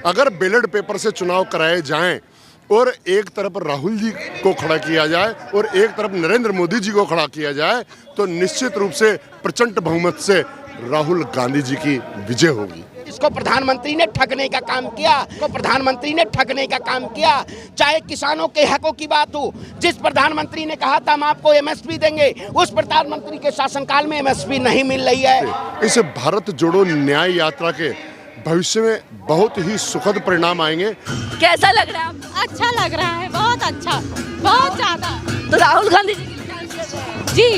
अगर ballot paper से चुनाव कराए जाएं और एक तरफ राहुल जी को खड़ा किया जाए और एक तरफ नरेंद्र मोदी जी को खड़ा किया जाए तो निश्चित रूप से प्रचंड बहुमत से राहुल गांधी जी की विजय होगी। इसको प्रधानमंत्री ने ठगने का काम किया, चाहे किसानों के हकों की बात हो। जिस प्रधानमंत्री ने कहा था हम आपको एमएसपी देंगे, उस प्रधानमंत्री के शासनकाल में एमएसपी नहीं मिल रही है। इस भारत जोड़ो न्याय यात्रा के भविष्य में बहुत ही सुखद परिणाम आएंगे। कैसा लग रहा है आपको? अच्छा लग रहा है, बहुत अच्छा, बहुत ज्यादा। तो राहुल गांधी जी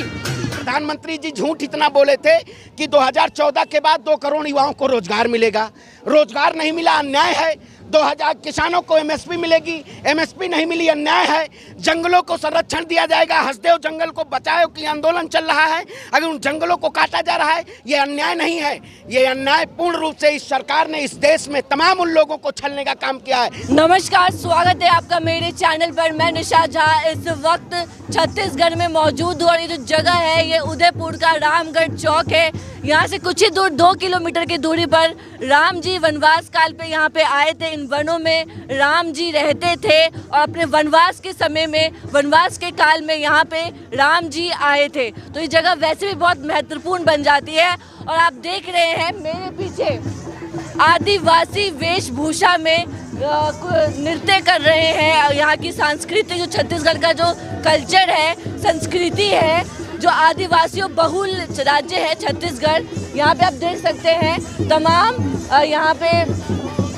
प्रधानमंत्री जी झूठ इतना बोले थे कि 2014 के बाद 2 करोड़ युवाओं को रोजगार मिलेगा। रोजगार नहीं मिला, अन्याय है। 2000 किसानों को एमएसपी मिलेगी, एमएसपी नहीं मिली, अन्याय है। जंगलों को संरक्षण दिया जाएगा, हसदेव जंगल को बचाओ की आंदोलन चल रहा है, अगर उन जंगलों को काटा जा रहा है, ये अन्याय नहीं है। ये अन्याय पूर्ण रूप से इस सरकार ने इस देश में तमाम उन लोगों को छलने का काम किया है। नमस्कार, स्वागत है आपका मेरे चैनल पर। मैं निशा झा इस वक्त छत्तीसगढ़ में मौजूद हूँ और ये जो जगह है ये उदयपुर का रामगढ़ चौक है। यहाँ से कुछ ही दूर 2 किलोमीटर की दूरी पर राम जी वनवास काल पे यहाँ पे आए थे। इन वनों में राम जी रहते थे और अपने वनवास के समय में, वनवास के काल में यहाँ पे राम जी आए थे। तो ये जगह वैसे भी बहुत महत्वपूर्ण बन जाती है। और आप देख रहे हैं मेरे पीछे आदिवासी वेशभूषा में नृत्य कर रहे हैं। यहाँ की सांस्कृतिक, जो छत्तीसगढ़ का जो कल्चर है, संस्कृति है, जो आदिवासियों बहुल राज्य है छत्तीसगढ़। यहाँ पे आप देख सकते हैं तमाम यहाँ पे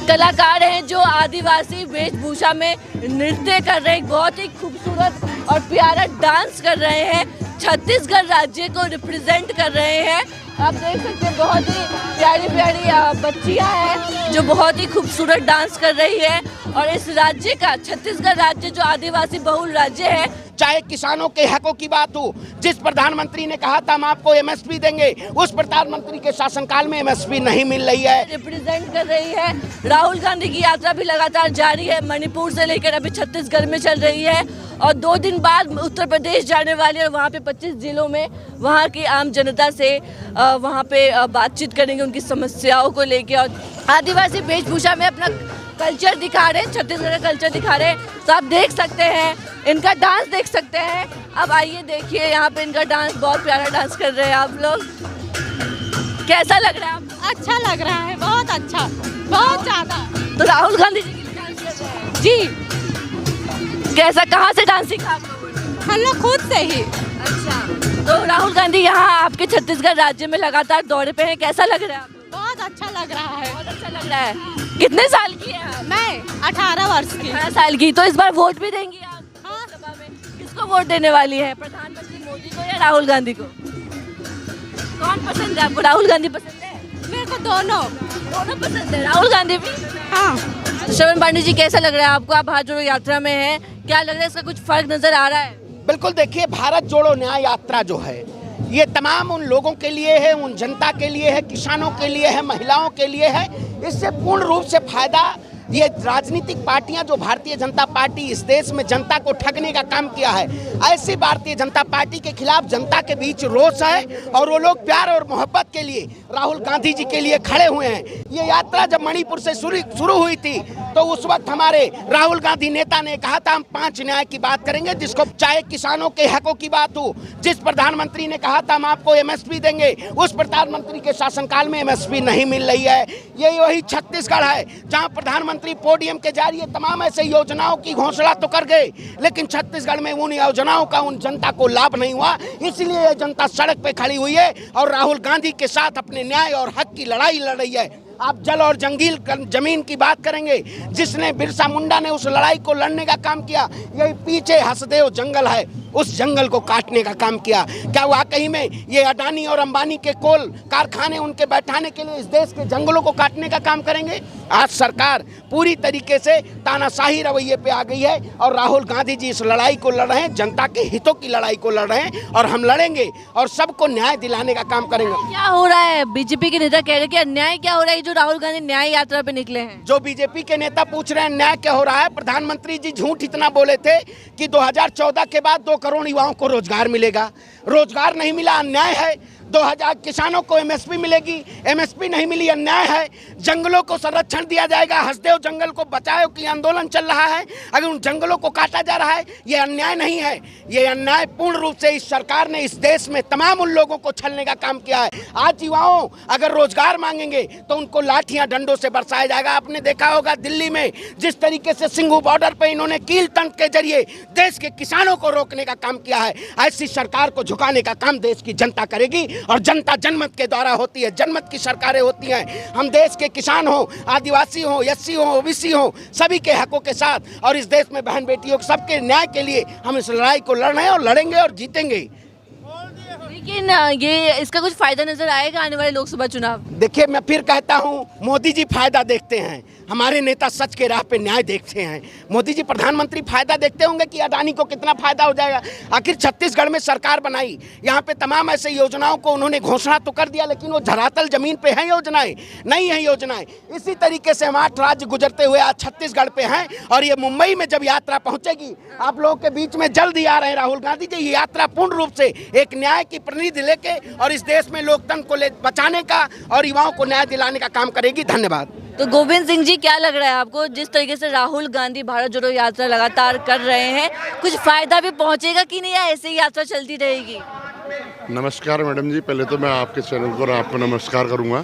कलाकार हैं जो आदिवासी वेशभूषा में नृत्य कर रहे हैं। बहुत ही खूबसूरत और प्यारा डांस कर रहे हैं, छत्तीसगढ़ राज्य को रिप्रेजेंट कर रहे हैं। आप देख सकते हैं बहुत ही प्यारी प्यारी बच्चियां हैं जो बहुत ही खूबसूरत डांस कर रही है। और इस राज्य का, छत्तीसगढ़ राज्य जो आदिवासी बहुल राज्य है, चाहे किसानों के हकों की बात हो। जिस प्रधानमंत्री ने कहा था हम आपको एमएसपी देंगे, उस प्रधानमंत्री के शासनकाल में एमएसपी नहीं मिल रही है। रिप्रेजेंट कर रही है। राहुल गांधी की यात्रा भी लगातार जारी है, मणिपुर से लेकर अभी छत्तीसगढ़ में चल रही है और 2 दिन बाद उत्तर प्रदेश जाने वाली है और वहाँ पे 25 जिलों में वहाँ की आम जनता से वहाँ पे बातचीत करेंगे, उनकी समस्याओं को लेकर। और आदिवासी वेशभूषा में अपना कल्चर दिखा रहे हैं, छत्तीसगढ़ का कल्चर दिखा रहे हैं। तो आप देख सकते हैं, इनका डांस देख सकते हैं। अब आइए देखिए यहाँ पे इनका डांस, बहुत प्यारा डांस कर रहे हैं आप लोग। कैसा लग रहा है आपको? अच्छा लग रहा है, बहुत अच्छा, बहुत ज्यादा। तो राहुल गांधी जी की डांस कर रहे हैं जी। कैसा, कहाँ से डांस सीखा आप लोगों ने? हम लोग खुद से ही। अच्छा, तो राहुल गांधी यहाँ आपके छत्तीसगढ़ राज्य में लगातार दौरे पे हैं, कैसा लग रहा है आपको? बहुत अच्छा लग रहा है। बहुत अच्छा लग रहा है। कितने साल की है आप? मैं 18 वर्ष की। 18 साल की। तो इस बार वोट भी देंगी आप? हाँ। सभा में किसको वोट देने वाली है, प्रधानमंत्री मोदी को या राहुल गांधी को? कौन पसंद है आपको? राहुल गांधी पसंद है? मेरे को दोनों पसंद है। राहुल गांधी भी? हाँ। श्रवण पांडे जी, कैसा लग रहा है आपको? आप भारत जोड़ो यात्रा में हैं, क्या लग रहा है, इसका कुछ फर्क नजर आ रहा है? बिल्कुल, देखिए भारत जोड़ो न्याय यात्रा जो है ये तमाम उन लोगों के लिए है, उन जनता के लिए है, किसानों के लिए है, महिलाओं के लिए है। इससे पूर्ण रूप से फायदा ये राजनीतिक पार्टियां, जो भारतीय जनता पार्टी इस देश में जनता को ठगने का काम किया है, ऐसी भारतीय जनता पार्टी के खिलाफ जनता के बीच रोष है और वो लोग प्यार और मोहब्बत के लिए राहुल गांधी जी के लिए खड़े हुए हैं। ये यात्रा जब मणिपुर से शुरू हुई थी तो उस वक्त हमारे राहुल गांधी नेता ने कहा था हम 5 न्याय की बात करेंगे, जिसको, चाहे किसानों के हकों की बात हो। जिस प्रधानमंत्री ने कहा था हम आपको एमएसपी देंगे, उस प्रधानमंत्री के शासनकाल में एमएसपी नहीं मिल रही है। ये वही छत्तीसगढ़ है जहाँ प्रधानमंत्री पोडियम के जरिए तमाम ऐसे योजनाओं की घोषणा तो कर गए, लेकिन छत्तीसगढ़ में उन योजनाओं का उन जनता को लाभ नहीं हुआ। इसलिए ये जनता सड़क पे खड़ी हुई है और राहुल गांधी के साथ अपने न्याय और हक की लड़ाई लड़ रही है। आप जल और जमीन की बात करेंगे, जिसने बिरसा मुंडा ने उस लड़ाई को लड़ने का काम किया, यही पीछे हसदेव जंगल है, उस जंगल को काटने का काम किया। क्या वाकई में ये अडानी और अंबानी के कोल कारखाने उनके बैठाने के लिए इस देश के जंगलों को काटने का काम करेंगे? आज सरकार पूरी तरीके से तानाशाही रवैये पे आ गई है और राहुल गांधी जी इस लड़ाई को लड़ रहे हैं, जनता के हितों की लड़ाई को लड़ रहे हैं और हम लड़ेंगे और सबको न्याय दिलाने का काम करेंगे। क्या हो रहा है? बीजेपी के नेता कह रहे हैं कि अन्याय क्या हो रहा है जो राहुल गांधी न्याय यात्रा पे निकले हैं? जो बीजेपी के नेता पूछ रहे हैं न्याय क्या हो रहा है, प्रधानमंत्री जी झूठ इतना बोले थे कि 2014 के बाद 2 करोड़ युवाओं को रोजगार मिलेगा। रोजगार नहीं मिला, अन्याय है। 2000 किसानों को एमएसपी मिलेगी, एमएसपी नहीं मिली अन्याय है। जंगलों को संरक्षण दिया जाएगा, हसदेव जंगल को बचाओ की आंदोलन चल रहा है, अगर उन जंगलों को काटा जा रहा है, ये अन्याय नहीं है। ये अन्याय पूर्ण रूप से इस सरकार ने इस देश में तमाम उन लोगों को छलने का काम किया है। आज युवाओं अगर रोजगार मांगेंगे तो उनको लाठियां डंडों से बरसाया जाएगा। आपने देखा होगा दिल्ली में जिस तरीके से सिंघू बॉर्डर पे इन्होंने कील तंत्र के जरिए देश के किसानों को रोकने का काम किया है। ऐसी सरकार को झुकाने का काम देश की जनता करेगी और जनता जनमत के द्वारा होती है, जनमत की सरकारें होती हैं। हम देश के किसान हो, आदिवासी हो, एससी हो, ओबीसी हो, सभी के हकों के साथ और इस देश में बहन बेटियों सबके न्याय के लिए हम इस लड़ाई को लड़ रहे हैं और लड़ेंगे और जीतेंगे। लेकिन ये इसका कुछ फायदा नजर आएगा आने वाले लोकसभा चुनाव? देखिए मैं फिर कहता हूँ, मोदी जी फायदा देखते हैं, हमारे नेता सच के राह पे न्याय देखते हैं। मोदी जी प्रधानमंत्री फायदा देखते होंगे कि अडानी को कितना फायदा हो जाएगा। आखिर छत्तीसगढ़ में सरकार बनाई, यहाँ पे तमाम ऐसे योजनाओं को उन्होंने घोषणा तो कर दिया, लेकिन वो धरातल जमीन पे हैं योजनाएं, नहीं है योजनाएं। इसी तरीके से हम 8 राज्य गुजरते हुए आज छत्तीसगढ़ पे हैं और ये मुंबई में जब यात्रा पहुंचेगी, आप लोगों के बीच में जल्द ही आ रहे हैं राहुल गांधी जी। ये यात्रा पूर्ण रूप से एक न्याय की प्रतिनिधि लेके और इस देश में लोकतंत्र को बचाने का और युवाओं को न्याय दिलाने का काम करेगी। धन्यवाद। तो गोविंद सिंह जी, क्या लग रहा है आपको, जिस तरीके से राहुल गांधी भारत जोड़ो यात्रा लगातार कर रहे हैं, कुछ फायदा भी पहुंचेगा कि नहीं, या ऐसे ही यात्रा चलती रहेगी? नमस्कार मैडम जी, पहले तो मैं आपके चैनल को आपको नमस्कार करूंगा।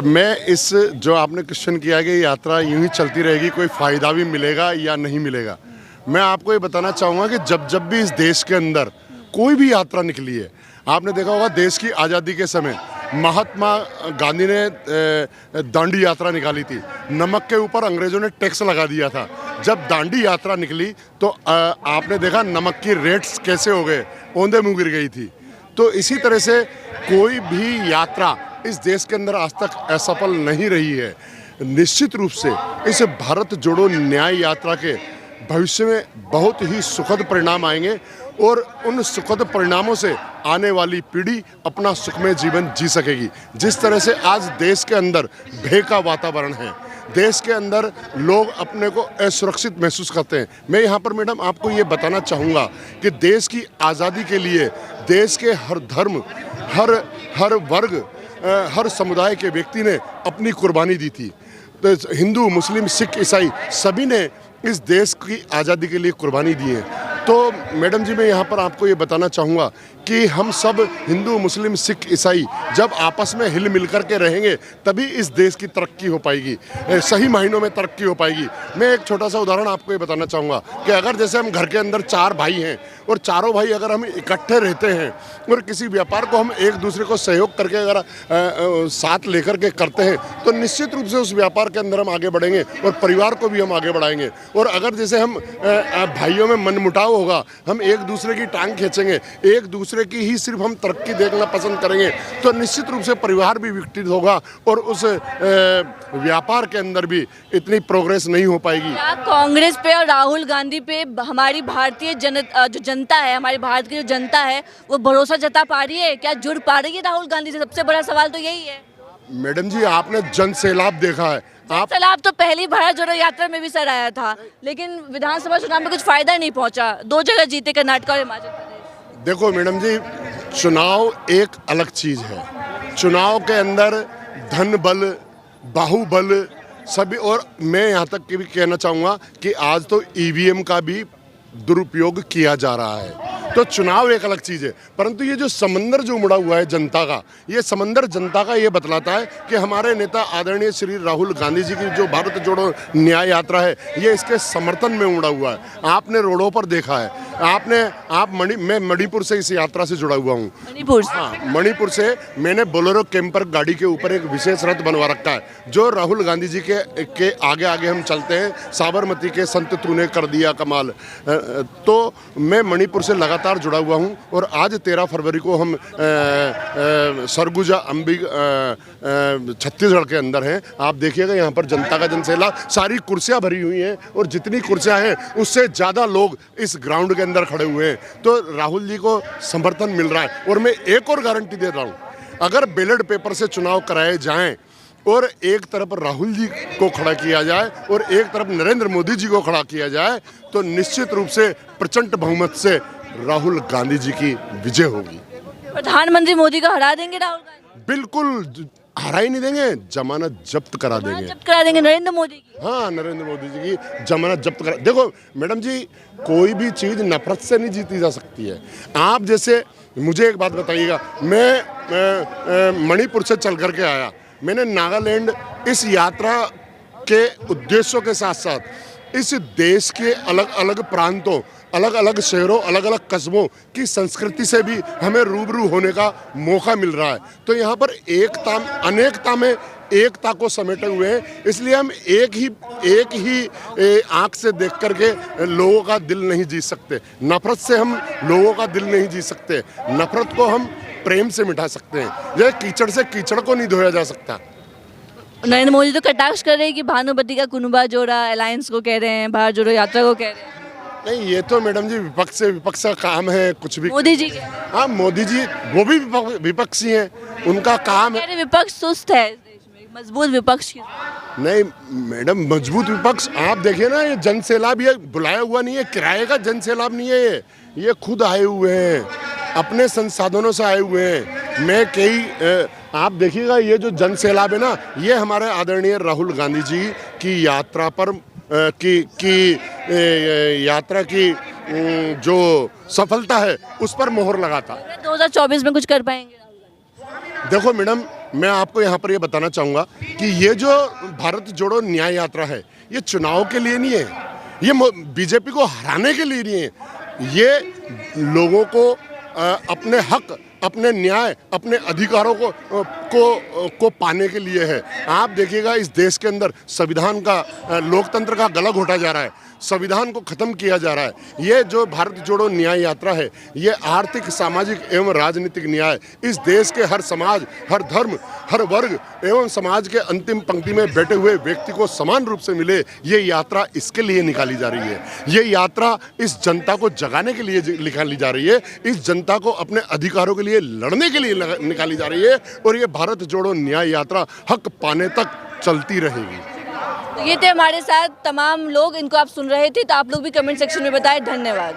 मैं इस जो आपने क्वेश्चन किया है कि यात्रा यूं ही चलती रहेगी, कोई फ़ायदा भी मिलेगा या नहीं मिलेगा, मैं आपको ये बताना चाहूँगा कि जब भी इस देश के अंदर कोई भी यात्रा निकली है, आपने देखा होगा देश की आज़ादी के समय महात्मा गांधी ने दांडी यात्रा निकाली थी। नमक के ऊपर अंग्रेज़ों ने टैक्स लगा दिया था। जब दांडी यात्रा निकली तो आपने देखा नमक की रेट्स कैसे हो गए, औंधे मुँह गिर गई थी। तो इसी तरह से कोई भी यात्रा इस देश के अंदर आज तक असफल नहीं रही है। निश्चित रूप से इस भारत जोड़ो न्याय यात्रा के भविष्य में बहुत ही सुखद परिणाम आएंगे और उन सुखद परिणामों से आने वाली पीढ़ी अपना सुखमय जीवन जी सकेगी। जिस तरह से आज देश के अंदर भय का वातावरण है, देश के अंदर लोग अपने को असुरक्षित महसूस करते हैं। मैं यहाँ पर मैडम आपको ये बताना चाहूँगा कि देश की आज़ादी के लिए देश के हर धर्म, हर वर्ग, हर समुदाय के व्यक्ति ने अपनी कुर्बानी दी थी। तो हिंदू, मुस्लिम, सिख, ईसाई सभी ने इस देश की आज़ादी के लिए कुर्बानी दी है। तो मैडम जी मैं यहाँ पर आपको ये बताना चाहूँगा कि हम सब हिंदू, मुस्लिम, सिख, ईसाई जब आपस में हिल मिल कर के रहेंगे तभी इस देश की तरक्की हो पाएगी, सही मायनों में तरक्की हो पाएगी। मैं एक छोटा सा उदाहरण आपको ये बताना चाहूँगा कि अगर जैसे हम घर के अंदर 4 भाई हैं और चारों भाई अगर हम इकट्ठे रहते हैं और किसी व्यापार को हम एक दूसरे को सहयोग करके अगर साथ लेकर के करते हैं तो निश्चित रूप से उस व्यापार के अंदर हम आगे बढ़ेंगे और परिवार को भी हम आगे बढ़ाएंगे। और अगर जैसे हम भाइयों में मनमुटाव होगा, हम एक दूसरे की टांग खींचेंगे, एक दूसरे की ही सिर्फ हम तरक्की देखना पसंद करेंगे, तो निश्चित रूप से परिवार भी विकसित होगा और उस व्यापार के अंदर भी इतनी प्रोग्रेस नहीं हो पाएगी। क्या कांग्रेस पे और राहुल गांधी पे हमारी भारतीय जो जनता है, हमारे भारत की जो जनता है, वो भरोसा जता पा रही है? क्या जुड़ पा रही है राहुल गांधी से? सबसे बड़ा सवाल तो यही है। मैडम जी आपने जन सैलाब देखा है, सैलाब तो पहली भारत जोड़ो यात्रा में भी सर आया था, लेकिन विधानसभा चुनाव में कुछ फायदा नहीं पहुंचा। 2 जगह जीते, कर्नाटक और हिमाचल प्रदेश। देखो मैडम जी, चुनाव एक अलग चीज़ है। चुनाव के अंदर धन बल, बाहुबल सभी, और मैं यहाँ तक कि भी कहना चाहूँगा कि आज तो ईवीएम का भी दुरुपयोग किया जा रहा है। तो चुनाव एक अलग चीज़ है, परंतु ये जो समंदर जो उमड़ा हुआ है जनता का, ये समंदर जनता का ये बतलाता है कि हमारे नेता आदरणीय श्री राहुल गांधी जी की जो भारत जोड़ो न्याय यात्रा है, ये इसके समर्थन में उमड़ा हुआ है। आपने रोडों पर देखा है, मैं मणिपुर से इस यात्रा से जुड़ा हुआ हूँ। मणिपुर? हाँ, मणिपुर से मैंने बोलेरो कैंपर गाड़ी के ऊपर एक विशेष रथ बनवा रखा है जो राहुल गांधी जी के आगे आगे हम चलते हैं। साबरमती के संत तूने कर दिया कमाल। तो मैं मणिपुर से लगातार जुड़ा हुआ हूं और आज 13 फरवरी को हम सरगुजा छत्तीसगढ़ के अंदर हैं। आप देखिएगा यहाँ पर जनता का जनसैलाब, सारी कुर्सियाँ भरी हुई हैं और जितनी कुर्सियाँ हैं उससे ज़्यादा लोग इस ग्राउंड के अंदर खड़े हुए हैं। तो राहुल जी को समर्थन मिल रहा है। और मैं एक और गारंटी दे रहा हूँ, अगर बैलेट पेपर से चुनाव कराए जाएँ और एक तरफ राहुल जी को खड़ा किया जाए और एक तरफ नरेंद्र मोदी जी को खड़ा किया जाए तो निश्चित रूप से प्रचंड बहुमत से राहुल गांधी जी की विजय होगी। प्रधानमंत्री मोदी को हरा देंगे राहुल गांधी? बिल्कुल हरा ही नहीं देंगे, जमानत जब्त करा देंगे। जब्त करा देंगे नरेंद्र मोदी की? हाँ, नरेंद्र मोदी जी की जमानत जब्त करा। देखो मैडम जी, कोई भी चीज़ नफरत से नहीं जीती जा सकती है। आप जैसे मुझे एक बात बताइएगा, मैं मणिपुर से चल करके आया, मैंने नागालैंड इस यात्रा के उद्देश्यों के साथ साथ इस देश के अलग अलग प्रांतों, अलग अलग शहरों, अलग अलग कस्बों की संस्कृति से भी हमें रूबरू होने का मौका मिल रहा है। तो यहाँ पर एकता अनेकता में एकता को समेटे हुए हैं, इसलिए हम एक ही आंख से देख करके लोगों का दिल नहीं जीत सकते। नफरत से हम लोगों का दिल नहीं जीत सकते। नफरत को हम प्रेम से मिटा सकते हैं। जैसे कीचड़ से कीचड़ को नहीं धोया जा सकता। नरेंद्र मोदी तो कटाक्ष कर रहे हैं कि भानुमति का कुनुबा जोड़ा अलायंस को कह रहे हैं, भारत जोड़ो यात्रा को कह रहे हैं। नहीं, ये तो मैडम जी विपक्ष से विपक्ष का काम है, कुछ भी। मोदी जी हाँ, मोदी जी वो भी विपक्षी हैं, उनका काम है। कह रहे विपक्ष सुस्त है इस देश में, मजबूत विपक्ष की जरूरत है। नहीं मैडम, मजबूत विपक्ष आप देखिए ना, ये जन सैलाब, ये बुलाया हुआ नहीं है, किराए का जन सैलाब नहीं है, ये खुद आए हुए हैं, अपने संसाधनों से आए हुए हैं। मैं आप देखिएगा, ये जो जन सैलाब है ना, ये हमारे आदरणीय राहुल गांधी जी की यात्रा पर यात्रा की जो सफलता है उस पर मोहर लगाता। 2024 में कुछ कर पाएंगे राहुल गांधी? देखो मैडम, मैं आपको यहाँ पर ये बताना चाहूँगा कि ये जो भारत जोड़ो न्याय यात्रा है, ये चुनाव के लिए नहीं है, ये बीजेपी को हराने के लिए नहीं है, ये लोगों को अपने हक, अपने न्याय, अपने अधिकारों को पाने के लिए है। आप देखिएगा, इस देश के अंदर संविधान का, लोकतंत्र का गला घोटा जा रहा है, संविधान को खत्म किया जा रहा है। ये जो भारत जोड़ो न्याय यात्रा है, ये आर्थिक, सामाजिक एवं राजनीतिक न्याय, इस देश के हर समाज, हर धर्म, हर वर्ग एवं समाज के अंतिम पंक्ति में बैठे हुए व्यक्ति को समान रूप से मिले, ये यात्रा इसके लिए निकाली जा रही है। ये यात्रा इस जनता को जगाने के लिए निकाली जा रही है, इस जनता को अपने अधिकारों के लिए लड़ने के लिए निकाली जा रही है, और ये भारत जोड़ो न्याय यात्रा हक पाने तक चलती रहेगी। तो ये थे हमारे साथ तमाम लोग, इनको आप सुन रहे थे, तो आप लोग भी कमेंट सेक्शन में बताएं। धन्यवाद।